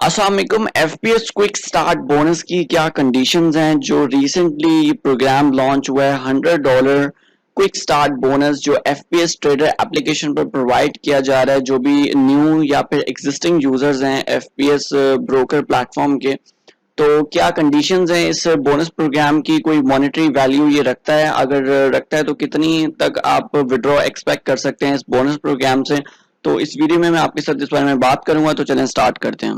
अस्सलाम वालेकुम। FPS quick start bonus की क्या कंडीशंस हैं? जो रिसेंटली प्रोग्राम लॉन्च हुआ है $100 क्विक स्टार्ट बोनस जो एफपीएस ट्रेडर एप्लीकेशन पर प्रोवाइड किया जा रहा है, जो भी न्यू या फिर एग्जिस्टिंग यूजर्स हैं एफपीएस ब्रोकर प्लेटफॉर्म के। तो क्या कंडीशंस हैं इस बोनस प्रोग्राम की? कोई मॉनेटरी वैल्यू ये रखता है? अगर रखता है तो कितनी तक आप विड्रॉ एक्सपेक्ट कर सकते हैं इस बोनस प्रोग्राम से? तो इस वीडियो में मैं आपके साथ इस बारे में बात करूंगा, तो चलें स्टार्ट करते हैं।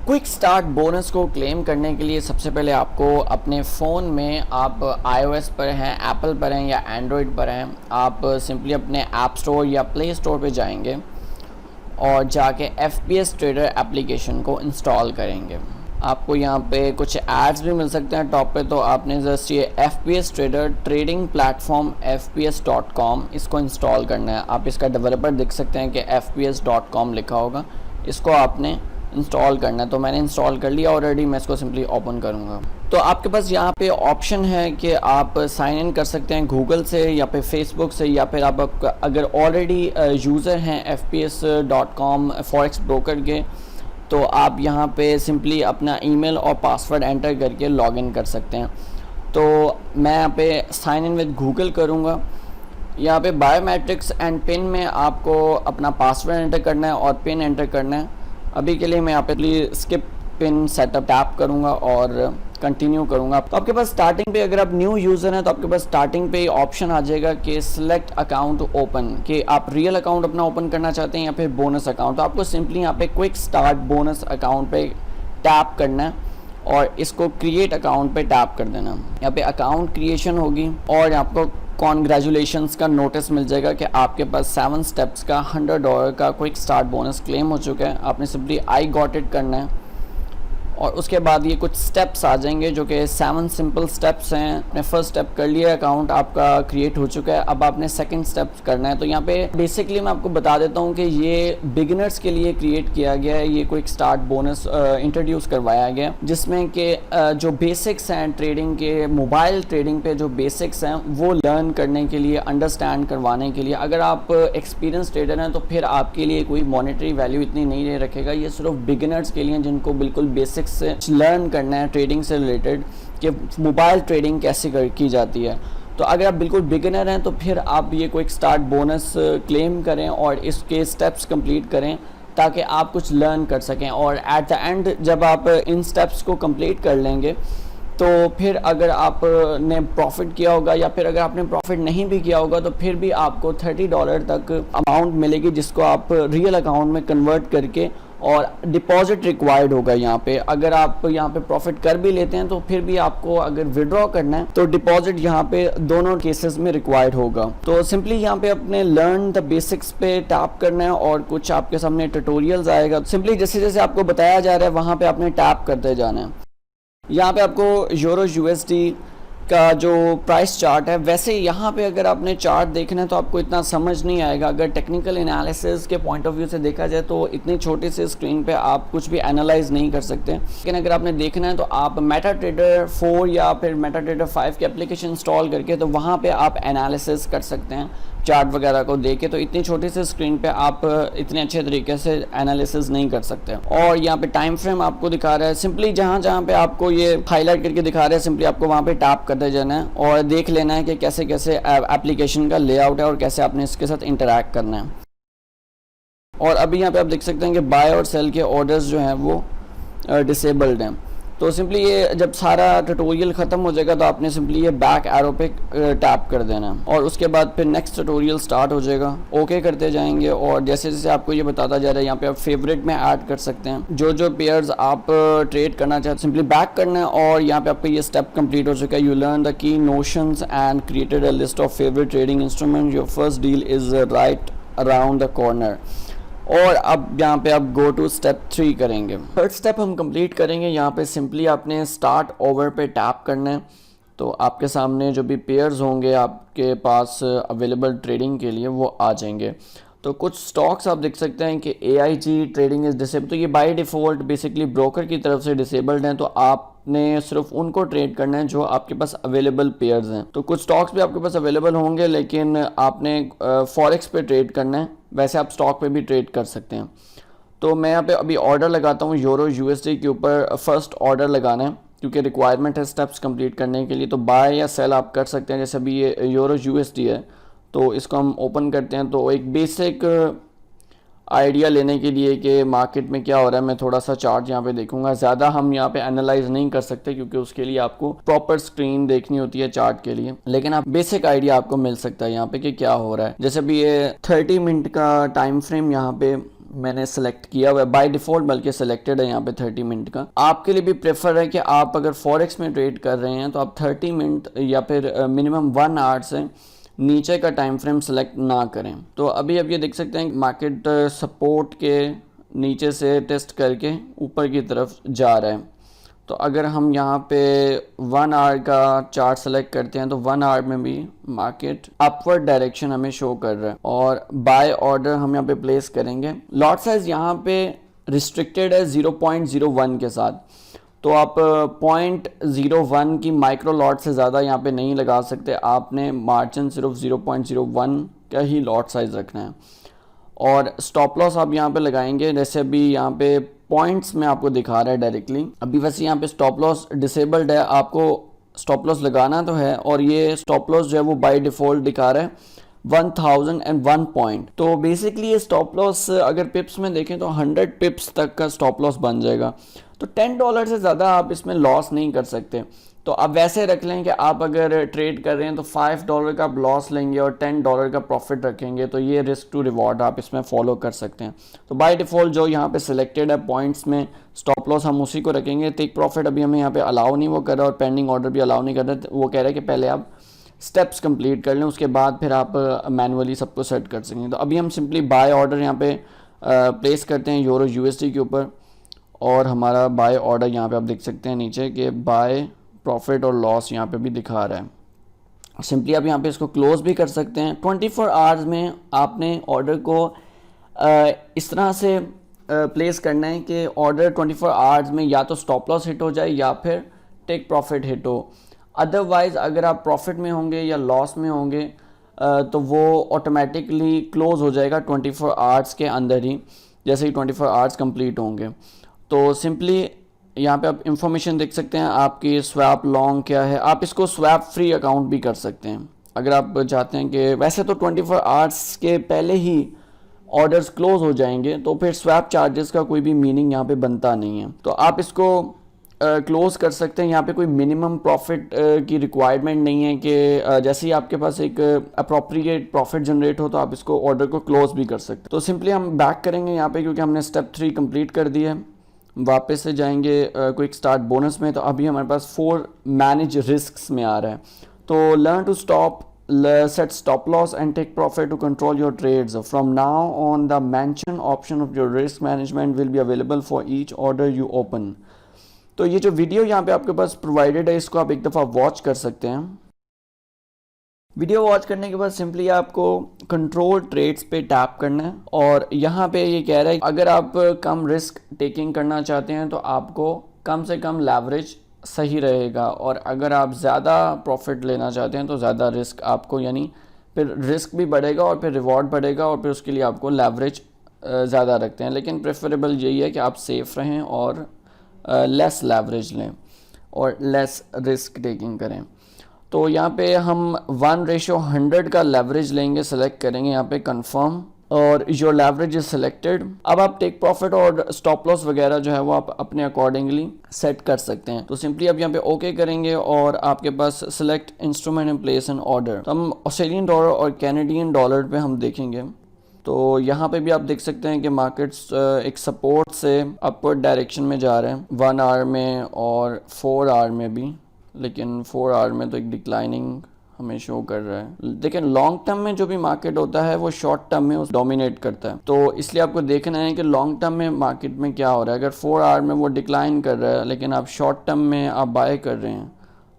क्विक स्टार्ट बोनस को क्लेम करने के लिए सबसे पहले आपको अपने फ़ोन में, आप iOS पर हैं, एप्पल पर हैं या एंड्रॉयड पर हैं, आप सिंपली अपने ऐप स्टोर या प्ले स्टोर पे जाएंगे और जाके FPS ट्रेडर एप्लीकेशन को इंस्टॉल करेंगे। आपको यहाँ पे कुछ एड्स भी मिल सकते हैं टॉप पे, तो आपने जस्ट ये FPS trader trading platform fps.com इसको इंस्टॉल करना है। आप इसका डेवलपर देख सकते हैं कि fps.com लिखा होगा, इसको आपने इंस्टॉल करना है। तो मैंने इंस्टॉल कर लिया ऑलरेडी, मैं इसको सिंपली ओपन करूँगा। तो आपके पास यहाँ पे ऑप्शन है कि आप साइन इन कर सकते हैं गूगल से या फिर फेसबुक से, या फिर आप अगर ऑलरेडी यूज़र हैं fps.com फॉरेक्स ब्रोकर के, तो आप यहाँ पे सिंपली अपना ईमेल और पासवर्ड एंटर करके लॉगिन कर सकते हैं। तो मैं यहाँ पे साइन इन विद गूगल करूँगा। यहाँ पे बायोमेट्रिक्स एंड पिन में आपको अपना पासवर्ड एंटर करना है और पिन एंटर करना है। अभी के लिए मैं यहाँ पे स्किप पिन सेटअप टैप करूँगा और कंटिन्यू करूँगा। तो आपके पास स्टार्टिंग पे, अगर आप न्यू यूज़र हैं तो आपके पास स्टार्टिंग पे ऑप्शन आ जाएगा कि सिलेक्ट अकाउंट ओपन, कि आप रियल अकाउंट अपना ओपन करना चाहते हैं या फिर बोनस अकाउंट। तो आपको सिंपली यहाँ पे क्विक स्टार्ट बोनस अकाउंट पे टैप करना है और इसको क्रिएट अकाउंट पे टैप कर देना। यहाँ पे अकाउंट क्रिएशन होगी और आपको कॉन्ग्रेचुलेशंस का नोटिस मिल जाएगा कि आपके पास 7 स्टेप्स का $100 का क्विक स्टार्ट बोनस क्लेम हो चुका है। आपने सिंपली आई गॉट इट करना है और उसके बाद ये कुछ स्टेप्स आ जाएंगे जो कि 7 सिंपल स्टेप्स हैं। आपने फर्स्ट स्टेप कर लिया, अकाउंट आपका क्रिएट हो चुका है। अब आपने सेकंड स्टेप करना है। तो यहाँ पे बेसिकली मैं आपको बता देता हूँ कि ये बिगिनर्स के लिए क्रिएट किया गया है, ये क्विक स्टार्ट बोनस इंट्रोड्यूस करवाया गया, जिसमें कि जो बेसिक्स हैं ट्रेडिंग के, मोबाइल ट्रेडिंग पे जो बेसिक्स हैं वो लर्न करने के लिए, अंडरस्टैंड करवाने के लिए। अगर आप एक्सपीरियंस ट्रेडर हैं तो फिर आपके लिए कोई मॉनेटरी वैल्यू इतनी नहीं रखेगा। ये सिर्फ बिगिनर्स के लिए जिनको बिल्कुल बेसिक्स से लर्न करना है ट्रेडिंग से रिलेटेड, कि मोबाइल ट्रेडिंग कैसे की जाती है। तो अगर आप बिल्कुल बिगिनर हैं तो फिर आप ये क्विक स्टार्ट बोनस क्लेम करें और इसके स्टेप्स कंप्लीट करें ताकि आप कुछ लर्न कर सकें। और एट द एंड जब आप इन स्टेप्स को कंप्लीट कर लेंगे तो फिर अगर आपने प्रॉफिट किया होगा या फिर अगर आपने प्रॉफिट नहीं भी किया होगा तो फिर भी आपको $30 तक अमाउंट मिलेगी, जिसको आप रियल अकाउंट में कन्वर्ट करके, और डिपॉजिट रिक्वायर्ड होगा यहाँ पे। अगर आप यहाँ पे प्रॉफिट कर भी लेते हैं तो फिर भी आपको अगर विड्रॉ करना है तो डिपॉजिट यहाँ पे दोनों केसेस में रिक्वायर्ड होगा। तो सिंपली यहाँ पे अपने लर्न द बेसिक्स पे टैप करना है और कुछ आपके सामने ट्यूटोरियल्स आएगा। सिंपली जैसे जैसे आपको बताया जा रहा है वहाँ पे आपने टैप करते जाना है। यहाँ पे आपको यूरो USD का जो प्राइस चार्ट है, वैसे यहाँ पे अगर आपने चार्ट देखना है तो आपको इतना समझ नहीं आएगा। अगर टेक्निकल एनालिसिस के पॉइंट ऑफ व्यू से देखा जाए तो इतनी छोटी सी स्क्रीन पे आप कुछ भी एनालाइज नहीं कर सकते। लेकिन अगर आपने देखना है तो आप मेटाट्रेडर 4 या फिर मेटाट्रेडर 5 की एप्लीकेशन इंस्टॉल करके तो वहाँ पे आप एनालिसिस कर सकते हैं चार्ट वगैरह को देख के। तो इतनी छोटी सी स्क्रीन पे आप इतने अच्छे तरीके से एनालिसिस नहीं कर सकते। और यहाँ पे टाइम फ्रेम आपको दिखा रहा है, सिंपली जहाँ जहाँ पे आपको ये हाईलाइट करके दिखा रहा है सिंपली आपको वहाँ पे टैप करते जाना है और देख लेना है कि कैसे कैसे एप्लीकेशन का लेआउट है और कैसे आपने इसके साथ इंटरैक्ट करना है। और अभी यहाँ पे आप देख सकते हैं कि बाय और सेल के ऑर्डर्स जो हैं वो डिसेबल्ड हैं। तो सिंपली ये जब सारा ट्यूटोरियल ख़त्म हो जाएगा तो आपने सिंपली ये बैक एरो पे टैप कर देना और उसके बाद फिर नेक्स्ट ट्यूटोरियल स्टार्ट हो जाएगा। ओके करते जाएंगे और जैसे जैसे आपको ये बताता जा रहा है यहाँ पे आप फेवरेट में ऐड कर सकते हैं जो जो पेयर्स आप ट्रेड करना चाहते हैं। सिंपली बैक करना है और यहाँ पे आपका ये स्टेप कंप्लीट हो चुका है। यू लर्न द की notions and created a list of favourite trading instrument, your first deal is right around the corner. और अब यहाँ पे आप गो टू स्टेप 3 करेंगे। थर्ड स्टेप हम कंप्लीट करेंगे। यहाँ पे सिंपली आपने स्टार्ट ओवर पे टैप करना है तो आपके सामने जो भी पेयर्स होंगे आपके पास अवेलेबल ट्रेडिंग के लिए वो आ जाएंगे। तो कुछ स्टॉक्स आप देख सकते हैं कि AIG ट्रेडिंग इज डिसेबल, तो ये बाय डिफ़ॉल्ट बेसिकली ब्रोकर की तरफ से डिसेबल्ड हैं। तो आप आपने सिर्फ उनको ट्रेड करना है जो आपके पास अवेलेबल पेयर्स हैं। तो कुछ स्टॉक्स भी आपके पास अवेलेबल होंगे, लेकिन आपने फॉरेक्स पे ट्रेड करना है। वैसे आप स्टॉक पे भी ट्रेड कर सकते हैं। तो मैं यहाँ पे अभी ऑर्डर लगाता हूँ यूरो यूएसडी के ऊपर। फर्स्ट ऑर्डर लगाना है क्योंकि रिक्वायरमेंट है स्टेप्स कंप्लीट करने के लिए। तो बाय या सेल आप कर सकते हैं। जैसे अभी ये यूरो यूएसडी है, तो इसको हम ओपन करते हैं। तो एक बेसिक आइडिया लेने के लिए कि मार्केट में क्या हो रहा है, मैं थोड़ा सा चार्ट यहाँ पे देखूंगा। ज़्यादा हम यहाँ पे एनालाइज नहीं कर सकते क्योंकि उसके लिए आपको प्रॉपर स्क्रीन देखनी होती है चार्ट के लिए, लेकिन आप बेसिक आइडिया आपको मिल सकता है यहाँ पे कि क्या हो रहा है। जैसे अभी ये 30 मिनट का टाइम फ्रेम यहाँ पे मैंने सेलेक्ट किया हुआ है, बाय डिफॉल्ट बल्कि सेलेक्टेड है यहाँ पे 30 मिनट का। आपके लिए भी प्रेफर है कि आप अगर फॉरेक्स में ट्रेड कर रहे हैं तो आप 30 मिनट या फिर मिनिमम 1 आवर से नीचे का टाइम फ्रेम सेलेक्ट ना करें। तो अभी आप ये देख सकते हैं मार्केट सपोर्ट के नीचे से टेस्ट करके ऊपर की तरफ जा रहा है। तो अगर हम यहाँ पे 1 आवर का चार्ट सेलेक्ट करते हैं तो 1 आवर में भी मार्केट अपवर्ड डायरेक्शन हमें शो कर रहा है और बाय ऑर्डर हम यहाँ पे प्लेस करेंगे। लॉट साइज यहाँ पे रिस्ट्रिक्टेड है 0.01 के साथ। तो आप 0.01 की माइक्रो लॉट से ज़्यादा यहाँ पे नहीं लगा सकते। आपने मार्जिन सिर्फ 0.01 का ही लॉट साइज रखना है। और स्टॉप लॉस आप यहाँ पे लगाएंगे, जैसे अभी यहाँ पे पॉइंट्स में आपको दिखा रहा है डायरेक्टली। अभी वैसे यहाँ पे स्टॉप लॉस डिसेबल्ड है, आपको स्टॉप लॉस लगाना तो है। और ये स्टॉप लॉस जो है वो बाय डिफ़ॉल्ट दिखा रहा है 1001 पॉइंट। तो बेसिकली ये स्टॉप लॉस अगर पिप्स में देखें तो 100 पिप्स तक का स्टॉप लॉस बन जाएगा। तो $10 से ज़्यादा आप इसमें लॉस नहीं कर सकते। तो आप वैसे रख लें कि आप अगर ट्रेड कर रहे हैं तो $5 का लॉस लेंगे और $10 का प्रॉफिट रखेंगे। तो ये रिस्क टू रिवॉर्ड आप इसमें फॉलो कर सकते हैं। तो बाय डिफ़ॉल्ट जो यहाँ पे सिलेक्टेड है पॉइंट्स में स्टॉप लॉस हम उसी को रखेंगे। टेक प्रॉफिट अभी हमें यहाँ पे अलाउ नहीं वो कर रहा और पेंडिंग ऑर्डर भी अलाउ नहीं कर रहा। वो कह रहे हैं कि पहले आप स्टेप्स कंप्लीट कर लें, उसके बाद फिर आप मैनुअली सबको सेट कर सकेंगे। तो अभी हम सिंपली बाय ऑर्डर यहाँ पे प्लेस करते हैं यूरो यूएसडी के ऊपर और हमारा बाय ऑर्डर यहाँ पे आप देख सकते हैं नीचे कि बाय प्रॉफिट और लॉस यहाँ पे भी दिखा रहा है। सिंपली आप यहाँ पे इसको क्लोज भी कर सकते हैं। 24 आवर्स में आपने ऑर्डर को इस तरह से प्लेस करना है कि ऑर्डर 24 आवर्स में या तो स्टॉप लॉस हिट हो जाए या फिर टेक प्रॉफिट हिट हो। अदरवाइज़ अगर आप प्रॉफिट में होंगे या लॉस में होंगे तो वो ऑटोमेटिकली क्लोज हो जाएगा 24 आवर्स के अंदर ही, जैसे ही 24 आवर्स कंप्लीट होंगे। तो सिंपली यहाँ पे आप इंफॉर्मेशन देख सकते हैं आपकी स्वैप लॉन्ग क्या है। आप इसको स्वैप फ्री अकाउंट भी कर सकते हैं अगर आप चाहते हैं कि वैसे तो 24 आवर्स के पहले ही ऑर्डर्स क्लोज हो जाएंगे तो फिर स्वैप चार्जेस का कोई भी मीनिंग यहाँ पे बनता नहीं है। तो आप इसको क्लोज कर सकते हैं। यहाँ पे कोई मिनिमम प्रॉफिट की रिक्वायरमेंट नहीं है कि जैसे ही आपके पास एक अप्रोप्रिएट प्रॉफिट जनरेट हो तो आप इसको ऑर्डर को क्लोज भी कर सकते हैं। तो सिंपली हम बैक करेंगे यहाँ पे क्योंकि हमने स्टेप 3 कंप्लीट कर दिया है। वापस से जाएंगे क्विक स्टार्ट बोनस में। तो अभी हमारे पास 4 मैनेज रिस्क्स में आ रहा है। तो learn to stop, set stop loss and take profit to control your trades. From now on, the mention option of your risk management will be available for each order you open. तो ये जो video यहाँ पे आपके पास provided है इसको आप एक दफ़ा वॉच कर सकते हैं। वीडियो वॉच करने के बाद सिंपली आपको कंट्रोल ट्रेड्स पे टैप करना है और यहाँ पे ये कह रहा है अगर आप कम रिस्क टेकिंग करना चाहते हैं तो आपको कम से कम लेवरेज सही रहेगा, और अगर आप ज़्यादा प्रॉफिट लेना चाहते हैं तो ज़्यादा रिस्क आपको, यानी फिर रिस्क भी बढ़ेगा और फिर रिवॉर्ड बढ़ेगा और फिर उसके लिए आपको लेवरेज ज़्यादा रखते हैं। लेकिन प्रेफरेबल यही है कि आप सेफ़ रहें और लेस लेवरेज लें और लेस रिस्क टेकिंग करें। तो यहाँ पे हम 1:100 का लेवरेज लेंगे, सेलेक्ट करेंगे यहाँ पे कंफर्म और योर लेवरेज इज सिलेक्टेड। अब आप टेक प्रॉफिट और स्टॉप लॉस वगैरह जो है वो आप अपने अकॉर्डिंगली सेट कर सकते हैं। तो सिंपली अब यहाँ पे ओके करेंगे और आपके पास select instrument and place an order. तो हम ऑस्ट्रेलियन डॉलर और कैनेडियन डॉलर पे हम देखेंगे। तो यहाँ पे भी आप देख सकते हैं कि मार्केट्स एक सपोर्ट से अपवर्ड डायरेक्शन में जा रहे हैं 1 आवर में और 4 आवर में भी, लेकिन 4 आवर में तो एक डिक्लाइनिंग हमें शो कर रहा है। लेकिन लॉन्ग टर्म में जो भी मार्केट होता है वो शॉर्ट टर्म में उस डोमिनेट करता है। तो इसलिए आपको देखना है कि लॉन्ग टर्म में मार्केट में क्या हो रहा है। अगर 4 आवर में वो डिक्लाइन कर रहा है लेकिन आप शॉर्ट टर्म में आप बाय कर रहे हैं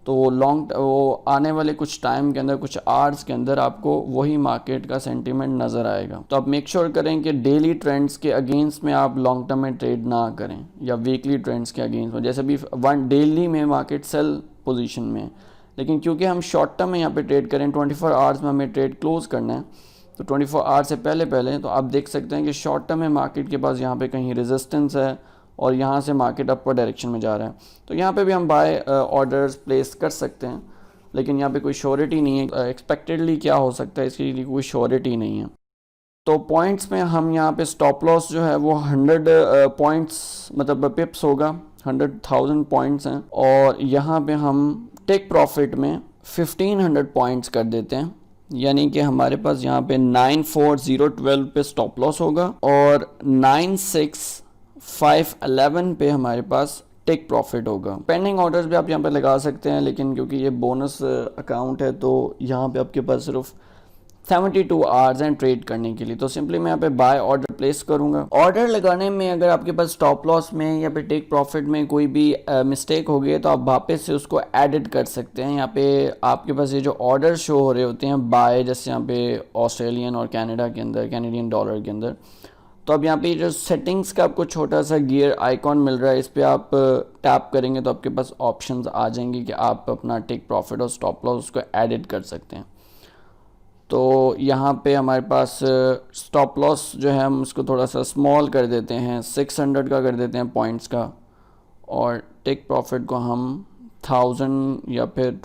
तो वो आने वाले कुछ टाइम के अंदर, कुछ आवर्स के अंदर आपको वही मार्केट का सेंटीमेंट नज़र आएगा। तो आप मेक श्योर करें कि डेली ट्रेंड्स के अगेंस्ट में आप लॉन्ग टर्म में ट्रेड ना करें या वीकली ट्रेंड्स के अगेंस्ट में। जैसे भी वन डेली में मार्केट सेल पोजीशन में है, लेकिन क्योंकि हम शॉर्ट टर्म में यहाँ पे ट्रेड करें, 24 आवर्स में हमें ट्रेड क्लोज करना है, तो 24 आवर्स से पहले तो आप देख सकते हैं कि शॉर्ट टर्म में मार्केट के पास यहाँ पे कहीं रेजिस्टेंस है और यहाँ से मार्केट अपर डायरेक्शन में जा रहा है। तो यहाँ पे भी हम बाय ऑर्डर्स प्लेस कर सकते हैं, लेकिन यहाँ पे कोई श्योरिटी नहीं है। एक्सपेक्टेडली क्या हो सकता है इसके लिए कोई श्योरिटी नहीं है। तो पॉइंट्स में हम यहाँ पे स्टॉप लॉस जो है वो 100 पॉइंट्स मतलब पिप्स होगा, 100,000 पॉइंट्स हैं, और यहाँ पे हम टेक प्रॉफिट में 1500 पॉइंट्स कर देते हैं, यानी कि हमारे पास यहाँ पे 94012 पे स्टॉप लॉस होगा और 96511 पे हमारे पास टेक प्रॉफिट होगा। पेंडिंग ऑर्डर्स भी आप यहाँ पे लगा सकते हैं, लेकिन क्योंकि ये बोनस अकाउंट है तो यहाँ पे आपके पास सिर्फ 72 आवर्स हैं ट्रेड करने के लिए। तो सिंपली मैं यहाँ पे बाय ऑर्डर प्लेस करूँगा। ऑर्डर लगाने में अगर आपके पास स्टॉप लॉस में या फिर टेक प्रॉफिट में कोई भी मिस्टेक हो गई है तो आप वापस से उसको एडिट कर सकते हैं। यहाँ पे आपके पास ये जो ऑर्डर शो हो रहे होते हैं बाय, जैसे यहाँ पे ऑस्ट्रेलियन और कनाडा के अंदर, कैनेडियन डॉलर के अंदर, तो अब यहाँ पे जो सेटिंग्स का आपको छोटा सा गियर आइकॉन मिल रहा है, इस पर आप टैप करेंगे तो आपके पास ऑप्शंस आ जाएंगे कि आप अपना टेक प्रॉफिट और स्टॉप लॉस उसको एडिट कर सकते हैं। तो यहाँ पे हमारे पास स्टॉप लॉस जो है हम उसको थोड़ा सा स्मॉल कर देते हैं, 600 का कर देते हैं पॉइंट्स का, और टेक प्रॉफिट को हम 1000 या फिर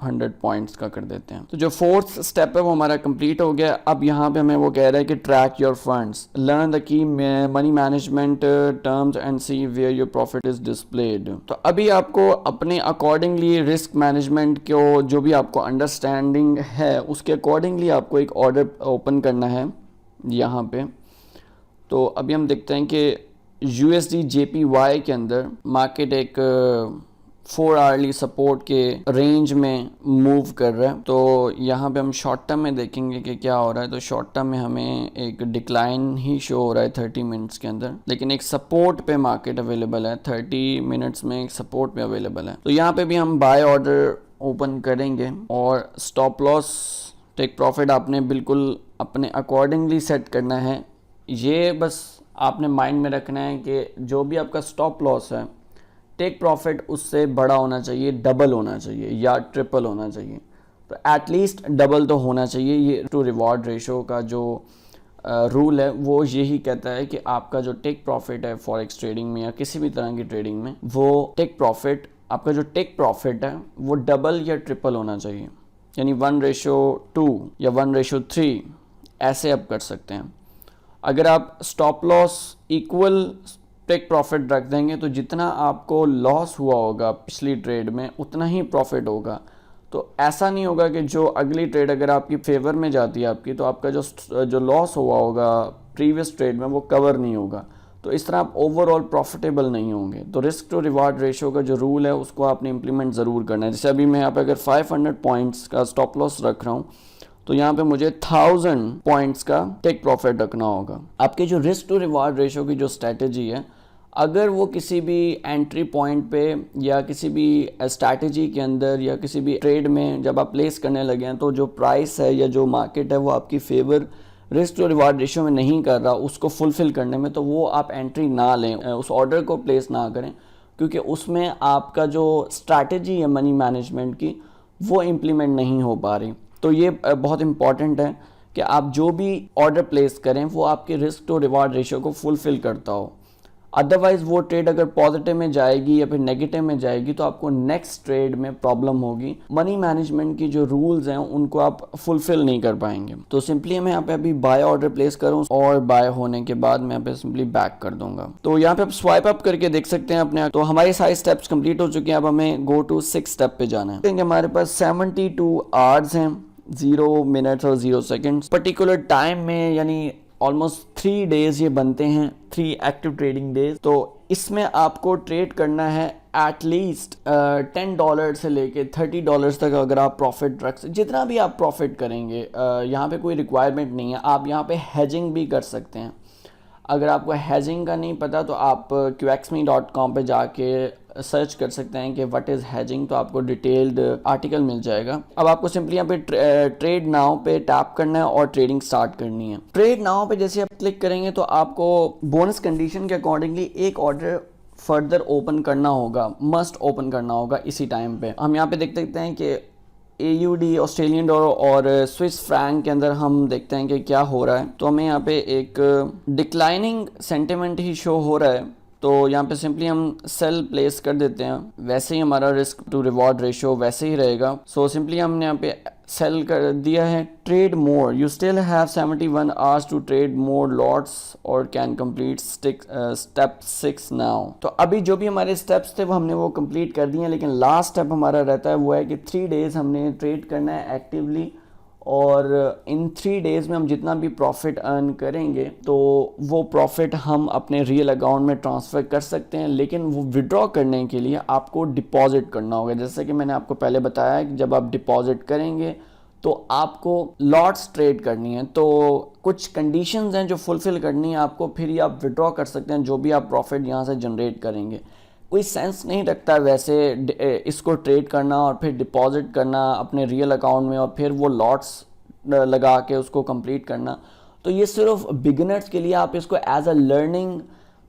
1200 पॉइंट्स का कर देते हैं। तो जो फोर्थ स्टेप है वो हमारा कंप्लीट हो गया। अब यहाँ पे हमें वो कह रहा है कि track your funds, learn the key money management terms and see where your profit is displayed. तो अभी आपको अपने अकॉर्डिंगली रिस्क मैनेजमेंट को जो भी आपको अंडरस्टैंडिंग है उसके अकॉर्डिंगली आपको एक ऑर्डर ओपन करना है यहाँ पे। तो अभी हम देखते हैं कि USD JPY के अंदर मार्केट एक 4 आवरली सपोर्ट के रेंज में मूव कर रहा है। तो यहाँ पे हम शॉर्ट टर्म में देखेंगे कि क्या हो रहा है। तो शॉर्ट टर्म में हमें एक डिक्लाइन ही शो हो रहा है 30 मिनट्स के अंदर, लेकिन एक सपोर्ट पे मार्केट अवेलेबल है, 30 मिनट्स में एक सपोर्ट पे अवेलेबल है। तो यहाँ पे भी हम बाय ऑर्डर ओपन करेंगे और स्टॉप लॉस टेक प्रॉफिट आपने बिल्कुल अपने अकॉर्डिंगली सेट करना है। ये बस आपने माइंड में रखना है कि जो भी आपका स्टॉप लॉस है टेक प्रॉफिट उससे बड़ा होना चाहिए, डबल होना चाहिए या ट्रिपल होना चाहिए। तो एटलीस्ट डबल तो होना चाहिए। ये टू रिवॉर्ड रेशो का जो रूल है वो यही कहता है कि आपका जो टेक प्रॉफिट है फॉरेक्स ट्रेडिंग में या किसी भी तरह की ट्रेडिंग में, वो टेक प्रॉफिट, आपका जो टेक प्रॉफिट है वो डबल या ट्रिपल होना चाहिए, यानी 1:2 या 1:3 ऐसे आप कर सकते हैं। अगर आप stop loss equal take profit रख देंगे तो जितना आपको लॉस हुआ होगा पिछली ट्रेड में उतना ही प्रॉफिट होगा। तो ऐसा नहीं होगा कि जो अगली ट्रेड अगर आपकी फेवर में जाती है आपकी, तो आपका जो लॉस हुआ होगा प्रीवियस ट्रेड में वो कवर नहीं होगा। तो इस तरह आप ओवरऑल प्रॉफिटेबल नहीं होंगे। तो रिस्क टू रिवार्ड रेशो का जो रूल है उसको आपने इंप्लीमेंट ज़रूर करना है। जैसे अभी मैं यहाँ पे अगर 500 पॉइंट्स का स्टॉप लॉस रख रहा हूँ तो यहाँ पे मुझे 1000 पॉइंट्स का टेक प्रॉफिट रखना होगा। आपके जो रिस्क टू रिवार्ड रेशो की जो स्ट्रैटेजी है, अगर वो किसी भी एंट्री पॉइंट पे या किसी भी स्ट्रैटेजी के अंदर या किसी भी ट्रेड में जब आप प्लेस करने लगे हैं तो जो प्राइस है या जो मार्केट है वो आपकी favour risk to reward ratio में नहीं कर रहा उसको फुलफिल करने में, तो वो आप एंट्री ना लें, उस ऑर्डर को प्लेस ना करें, क्योंकि उसमें आपका जो स्ट्रैटेजी है मनी मैनेजमेंट की वो इम्प्लीमेंट नहीं हो पा रही। तो ये बहुत इंपॉर्टेंट है कि आप जो भी ऑर्डर प्लेस करें वो आपके रिस्क टू रिवार्ड रेशियो को फुलफिल करता हो। अदरवाइज़ वो ट्रेड अगर पॉजिटिव में जाएगी या फिर नेगेटिव में जाएगी तो आपको नेक्स्ट ट्रेड में प्रॉब्लम होगी। मनी मैनेजमेंट की जो रूल्स हैं उनको आप फुलफिल नहीं कर पाएंगे। तो सिंपली मैं यहाँ पे अभी बाय ऑर्डर प्लेस करूँ और बाय होने के बाद मैं यहाँ पे सिंपली बैक कर दूंगा। तो यहाँ पे आप स्वाइप अप करके देख सकते हैं अपने। तो हमारे सारे स्टेप्स कंप्लीट हो चुके हैं। अब हमें गो टू 6 स्टेप पे जाना है। हमारे पास 72 आवर्स हैं, 0 मिनट्स और 0 सेकेंड्स पर्टिकुलर टाइम में, यानी ऑलमोस्ट 3 डेज ये बनते हैं, 3 एक्टिव ट्रेडिंग डेज। तो इसमें आपको ट्रेड करना है एटलीस्ट $10 से लेके $30 तक। अगर आप प्रॉफिट रख जितना भी आप प्रॉफिट करेंगे, यहाँ पे कोई रिक्वायरमेंट नहीं है। आप यहाँ पे हेजिंग भी कर सकते हैं। अगर आपको हेजिंग का नहीं पता तो आप qxme.com पे जाके सर्च कर सकते हैं कि व्हाट इज़ हेजिंग, तो आपको डिटेल्ड आर्टिकल मिल जाएगा। अब आपको सिंपली यहाँ पे ट्रेड नाउ पे टैप करना है और ट्रेडिंग स्टार्ट करनी है। ट्रेड नाउ पे जैसे आप क्लिक करेंगे तो आपको बोनस कंडीशन के अकॉर्डिंगली एक ऑर्डर फर्दर ओपन करना होगा, मस्ट ओपन करना होगा इसी टाइम पे। हम यहाँ पे देख सकते हैं कि AUD ऑस्ट्रेलियन डॉलर और स्विस फ्रैंक के अंदर हम देखते हैं कि क्या हो रहा है। तो हमें यहाँ पे एक डिक्लाइनिंग सेंटिमेंट ही शो हो रहा है, तो यहाँ पे सिंपली हम सेल प्लेस कर देते हैं। वैसे ही हमारा रिस्क टू रिवॉर्ड रेशियो वैसे ही रहेगा। सो सिंपली हमने यहाँ पे सेल कर दिया है। Trade more, you still have 71 hours to trade more lots और कैन कंप्लीट स्टेप 6 नाउ। तो अभी जो भी हमारे स्टेप्स थे वो हमने वो कंप्लीट कर दिए हैं, लेकिन लास्ट स्टेप हमारा रहता है वो है कि 3 डेज़ हमने ट्रेड करना है एक्टिवली, और इन 3 डेज़ में हम जितना भी प्रॉफिट अर्न करेंगे तो वो प्रॉफिट हम अपने रियल अकाउंट में ट्रांसफ़र कर सकते हैं, लेकिन वो विड्रॉ करने के लिए आपको डिपॉजिट करना होगा। जैसे कि मैंने आपको पहले बताया कि जब आप डिपॉजिट करेंगे तो आपको लॉट्स ट्रेड करनी है, तो कुछ कंडीशंस हैं जो फुलफ़िल करनी है आपको, फिर ही आप विड्रॉ कर सकते हैं जो भी आप प्रॉफिट यहाँ से जनरेट करेंगे। कोई सेंस नहीं रखता वैसे इसको ट्रेड करना और फिर डिपॉजिट करना अपने रियल अकाउंट में और फिर वो लॉट्स लगा के उसको कंप्लीट करना। तो ये सिर्फ बिगिनर्स के लिए, आप इसको एज अ लर्निंग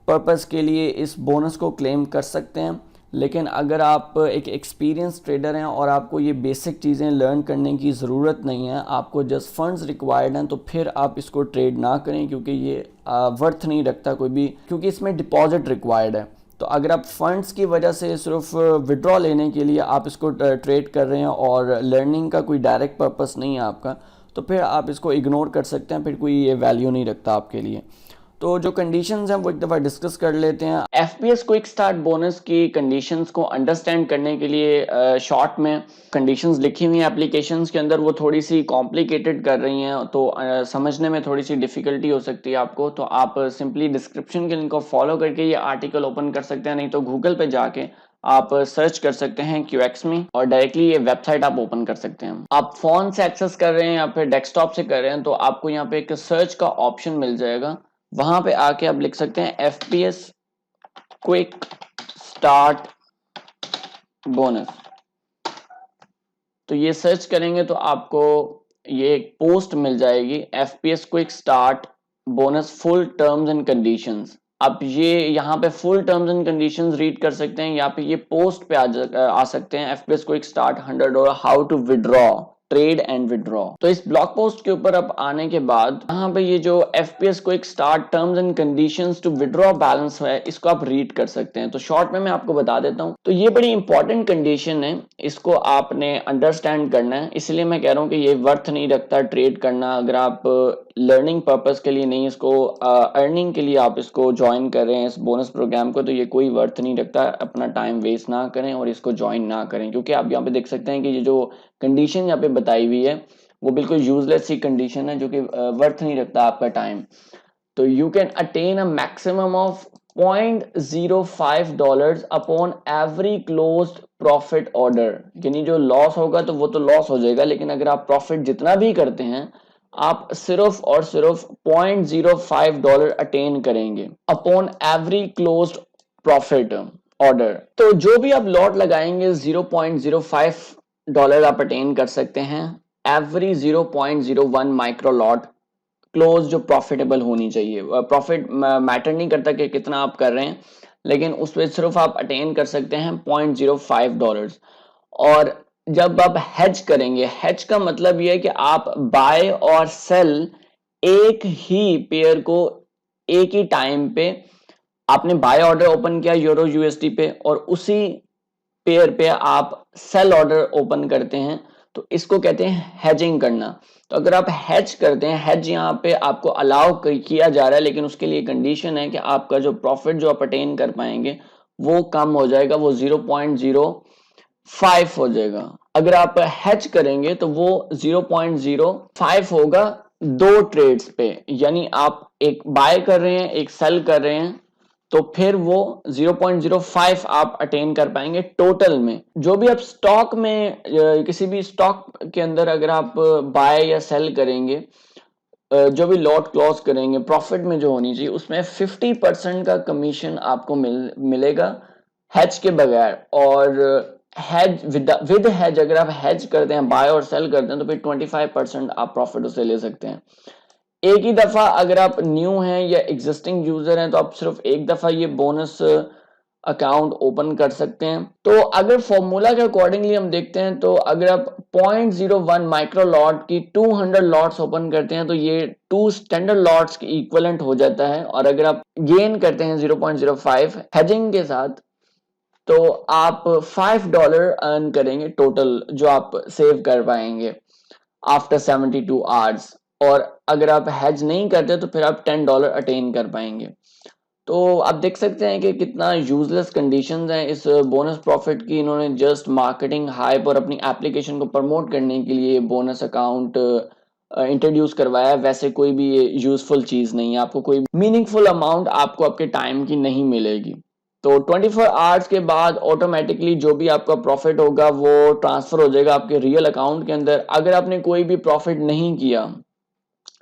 पर्पस के लिए इस बोनस को क्लेम कर सकते हैं। लेकिन अगर आप एक एक्सपीरियंस ट्रेडर हैं और आपको ये बेसिक चीज़ें लर्न करने की ज़रूरत नहीं है, आपको जस्ट फंड्स रिक्वायर्ड हैं, तो फिर आप इसको ट्रेड ना करें, क्योंकि ये वर्थ नहीं रखता कोई भी, क्योंकि इसमें डिपॉजिट रिक्वायर्ड है। तो अगर आप फंड्स की वजह से सिर्फ विड्रॉ लेने के लिए आप इसको ट्रेड कर रहे हैं और लर्निंग का कोई डायरेक्ट पर्पस नहीं है आपका, तो फिर आप इसको इग्नोर कर सकते हैं, फिर कोई ये वैल्यू नहीं रखता आपके लिए। तो जो कंडीशंस हैं वो एक दफ़ा डिस्कस कर लेते हैं। FPS क्विक स्टार्ट बोनस की कंडीशंस को अंडरस्टैंड करने के लिए शॉर्ट में कंडीशंस लिखी हुई हैं एप्लीकेशंस के अंदर, वो थोड़ी सी कॉम्प्लिकेटेड कर रही हैं, तो समझने में थोड़ी सी डिफ़िकल्टी हो सकती है आपको। तो आप सिंपली डिस्क्रिप्शन के लिंक को फॉलो करके ये आर्टिकल ओपन कर सकते हैं, नहीं तो गूगल पे जाके आप सर्च कर सकते हैं QXme और डायरेक्टली ये वेबसाइट आप ओपन कर सकते हैं। आप फ़ोन से एक्सेस कर रहे हैं या फिर डेस्कटॉप से कर रहे हैं तो आपको यहाँ पे एक सर्च का ऑप्शन मिल जाएगा, वहां पे आके आप लिख सकते हैं FPS क्विक स्टार्ट बोनस। तो ये सर्च करेंगे तो आपको ये एक पोस्ट मिल जाएगी, FPS quick start bonus full terms and conditions. आप ये यहाँ पे full terms and conditions read कर सकते हैं, या फिर ये पोस्ट पे आ सकते हैं, FPS quick start $100 how to withdraw trade and withdraw. तो इस ब्लॉग पोस्ट के ऊपर अब आने के बाद यहाँ पे ये जो FPS quick start terms and conditions to withdraw balance है, इसको आप रीड कर सकते हैं। तो शॉर्ट में मैं आपको बता देता हूँ। तो ये बड़ी इंपॉर्टेंट कंडीशन है, इसको आपने अंडरस्टैंड करना है, इसलिए मैं कह रहा हूँ कि ये वर्थ नहीं रखता ट्रेड करना। अगर आप लर्निंग पर्पस के लिए नहीं, इसको अर्निंग के लिए आप इसको ज्वाइन कर रहे हैं इस बोनस प्रोग्राम को, तो ये कोई वर्थ नहीं रखता। अपना टाइम वेस्ट ना करें और इसको ज्वाइन ना करें, क्योंकि आप यहाँ पे देख सकते हैं कि ये जो कंडीशन यहाँ पे बताई हुई है वो बिल्कुल यूजलेस सी कंडीशन है, जो कि वर्थ नहीं रखता आपका टाइम। तो you can attain a maximum of $0.05 upon every closed profit order. यानी जो लॉस होगा तो वो तो लॉस हो जाएगा, लेकिन अगर आप प्रॉफिट जितना भी करते हैं आप सिर्फ और सिर्फ $0.05 अटेन करेंगे upon every closed profit order. तो जो भी आप लॉट लगाएंगे $0.05 आप अटेन कर सकते हैं एवरी 0.01 माइक्रो लॉट क्लोज जो प्रॉफिटेबल होनी चाहिए। प्रॉफिट मैटर नहीं करता कि कितना आप कर रहे हैं, लेकिन उस पर सिर्फ आप अटेन कर सकते हैं $0.05। और जब आप हेज करेंगे, हेज का मतलब यह है कि आप बाय और सेल एक ही पेयर को एक ही टाइम पे, आपने बाय ऑर्डर ओपन किया यूरो USD पे और उसी पेयर पे आप सेल ऑर्डर ओपन करते हैं, तो इसको कहते हैं हेजिंग करना। तो अगर आप हेज करते हैं, हेज यहाँ पे आपको अलाउ किया जा रहा है, लेकिन उसके लिए कंडीशन है कि आपका जो प्रॉफिट जो आप अटेन कर पाएंगे वो कम हो जाएगा, वो 0.05 हो जाएगा। अगर आप हेज करेंगे तो वो 0.05 होगा 2 ट्रेड्स पे, यानी आप एक बाय कर रहे हैं एक सेल कर रहे हैं, तो फिर वो 0.05 आप अटेन कर पाएंगे टोटल में। जो भी आप स्टॉक में किसी भी स्टॉक के अंदर अगर आप बाय या सेल करेंगे जो भी लॉट क्लोज करेंगे प्रॉफिट में जो होनी चाहिए उसमें 50% का कमीशन आपको मिलेगा हेज के बगैर। और हेज विद हेज अगर आप हेज करते हैं, बाय और सेल करते हैं, तो फिर 25% आप प्रॉफिट उसे ले सकते हैं। एक ही दफा अगर आप न्यू हैं या एग्जिस्टिंग यूजर हैं तो आप सिर्फ एक दफा ये बोनस अकाउंट ओपन कर सकते हैं। तो अगर फॉर्मूला के अकॉर्डिंगली हम देखते हैं तो अगर आप 0.01 माइक्रो लॉट की 200 लॉट्स ओपन करते हैं तो ये 2 स्टैंडर्ड लॉट्स के इक्विवेलेंट हो जाता है। और अगर आप गेन करते हैं 0.05 हेजिंग के साथ तो आप $5 अर्न करेंगे टोटल, जो आप सेव कर पाएंगे आफ्टर 72 आवर्स। और अगर आप हेज नहीं करते तो फिर आप $10 अटेन कर पाएंगे। तो आप देख सकते हैं कि कितना यूजलेस कंडीशंस हैं इस बोनस प्रॉफिट की। इन्होंने जस्ट मार्केटिंग हाइप और अपनी एप्लीकेशन को प्रमोट करने के लिए बोनस अकाउंट इंट्रोड्यूस करवाया है। वैसे कोई भी ये यूजफुल चीज नहीं है, आपको कोई मीनिंगफुल अमाउंट आपको आपके टाइम की नहीं मिलेगी। तो 24 आवर्स के बाद ऑटोमेटिकली जो भी आपका प्रॉफिट होगा वो ट्रांसफर हो जाएगा आपके रियल अकाउंट के अंदर। अगर आपने कोई भी प्रॉफिट नहीं किया,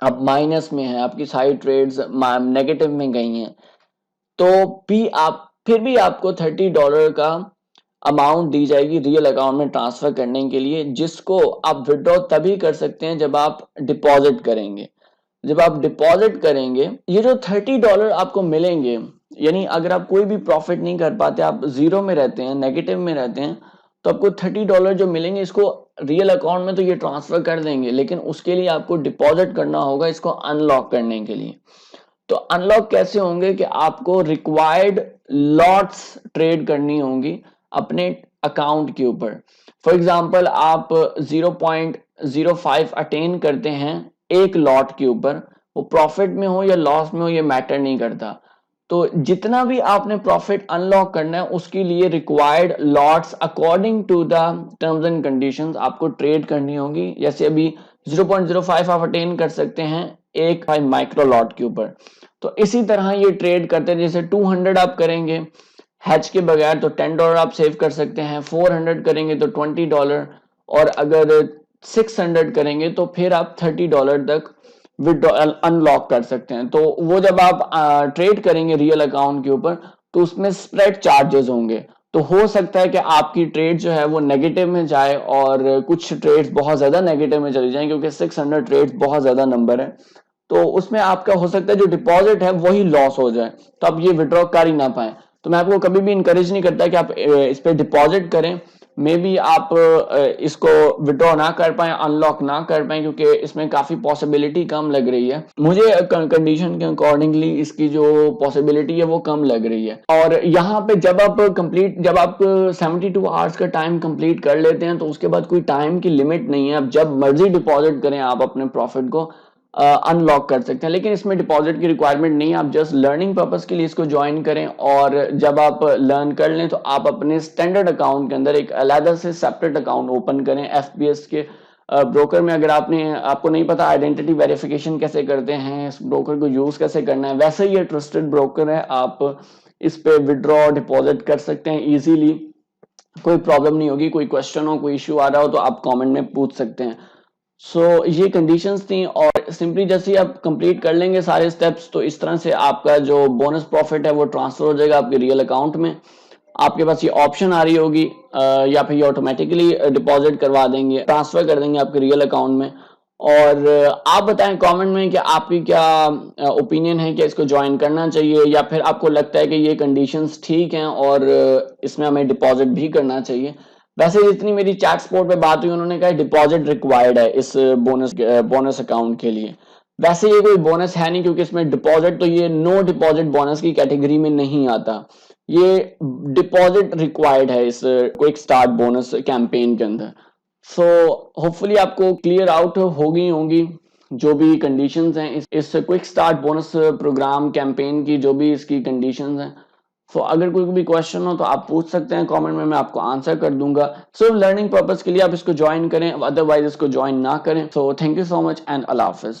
आप माइनस में है, आपकी सारी ट्रेड्स नेगेटिव में गई हैं, तो भी आप फिर भी आपको $30 का अमाउंट दी जाएगी रियल अकाउंट में ट्रांसफर करने के लिए, जिसको आप विड्रॉ तभी कर सकते हैं जब आप डिपॉजिट करेंगे। जब आप डिपॉजिट करेंगे ये जो $30 आपको मिलेंगे, यानी अगर आप कोई भी प्रॉफिट नहीं कर पाते, आप जीरो में रहते हैं, नेगेटिव में रहते हैं, तो आपको $30 जो मिलेंगे इसको रियल अकाउंट में तो ये ट्रांसफर कर देंगे, लेकिन उसके लिए आपको डिपॉजिट करना होगा इसको अनलॉक करने के लिए। तो अनलॉक कैसे होंगे कि आपको रिक्वायर्ड लॉट्स ट्रेड करनी होंगी अपने अकाउंट के ऊपर। फॉर एग्जांपल आप 0.05 अटेन करते हैं एक लॉट के ऊपर, वो प्रॉफिट में हो या लॉस में हो ये मैटर नहीं करता। तो जितना भी आपने प्रॉफिट अनलॉक करना है उसके लिए required lots according to the terms and conditions आपको ट्रेड करनी होगी। जैसे अभी 0.05 आप अटेन कर सकते हैं एक माइक्रो लॉट के ऊपर, तो इसी तरह ये ट्रेड करते हैं। जैसे 200 आप करेंगे हैच के बगैर तो $10 आप सेव कर सकते हैं, 400 करेंगे तो $20, और अगर 600 करेंगे तो फिर आप $30 तक विड्रॉ अनलॉक कर सकते हैं। तो वो जब आप ट्रेड करेंगे रियल अकाउंट के ऊपर तो उसमें स्प्रेड चार्जेस होंगे। तो हो सकता है कि आपकी ट्रेड जो है वो नेगेटिव में जाए और कुछ ट्रेड्स बहुत ज्यादा नेगेटिव में चली जाएं, क्योंकि 600 ट्रेड्स बहुत ज्यादा नंबर है। तो उसमें आपका हो सकता है जो डिपॉजिट है वही लॉस हो जाए, तो आप ये विड्रॉ कर ही ना पाए। तो मैं आपको कभी भी इंकरेज नहीं करता कि आप इस पे डिपॉजिट करें। मे बी आप इसको विड्रॉ ना कर पाए, अनलॉक ना कर पाए, क्योंकि इसमें काफी पॉसिबिलिटी कम लग रही है मुझे। कंडीशन के अकॉर्डिंगली इसकी जो पॉसिबिलिटी है वो कम लग रही है। और यहाँ पे जब आप 72 आवर्स का टाइम कंप्लीट कर लेते हैं तो उसके बाद कोई टाइम की लिमिट नहीं है। आप जब मर्जी डिपॉजिट करें आप अपने प्रॉफिट को अनलॉक कर सकते हैं, लेकिन इसमें डिपॉजिट की रिक्वायरमेंट नहीं है। आप जस्ट लर्निंग पर्पस के लिए इसको ज्वाइन करें, और जब आप लर्न कर लें तो आप अपने स्टैंडर्ड अकाउंट के अंदर एक अलग से सेपरेट अकाउंट ओपन करें एफपीएस के ब्रोकर में। अगर आपको नहीं पता आइडेंटिटी वेरिफिकेशन कैसे करते हैं, इस ब्रोकर को यूज कैसे करना है, वैसे ये ट्रस्टेड ब्रोकर है। आप इस पे विड्रॉ डिपॉजिट कर सकते हैं इजीली, कोई प्रॉब्लम नहीं होगी। कोई क्वेश्चन हो, कोई इश्यू आ रहा हो तो आप कमेंट में पूछ सकते हैं। ये कंडीशंस थी, और सिंपली जैसे ही आप कंप्लीट कर लेंगे सारे स्टेप्स तो इस तरह से आपका जो बोनस प्रॉफिट है वो ट्रांसफर हो जाएगा आपके रियल अकाउंट में। आपके पास ये ऑप्शन आ रही होगी, या फिर ये ऑटोमेटिकली डिपॉजिट करवा देंगे, ट्रांसफर कर देंगे आपके रियल अकाउंट में। और आप बताएं कमेंट में कि आपकी क्या ओपिनियन है कि इसको ज्वाइन करना चाहिए, या फिर आपको लगता है कि ये कंडीशंस ठीक हैं और इसमें हमें डिपॉजिट भी करना चाहिए। वैसे जितनी मेरी चैट स्पॉट पे बात हुई उन्होंने कहा डिपॉजिट रिक्वायर्ड है इस बोनस अकाउंट के लिए। वैसे ये कोई बोनस है नहीं, क्योंकि इसमें डिपॉजिट तो ये नो डिपॉजिट बोनस की कैटेगरी में नहीं आता। ये डिपॉजिट रिक्वायर्ड है इस क्विक स्टार्ट बोनस कैंपेन के अंदर। होपफुली आपको क्लियर आउट होंगी जो भी कंडीशंस हैं इस quick start bonus program campaign की, जो भी इसकी कंडीशंस हैं। अगर कोई भी क्वेश्चन हो तो आप पूछ सकते हैं कमेंट में, मैं आपको आंसर कर दूंगा। लर्निंग पर्पस के लिए आप इसको ज्वाइन करें, अदरवाइज इसको ज्वाइन ना करें। Thank you so much and Allah Hafiz.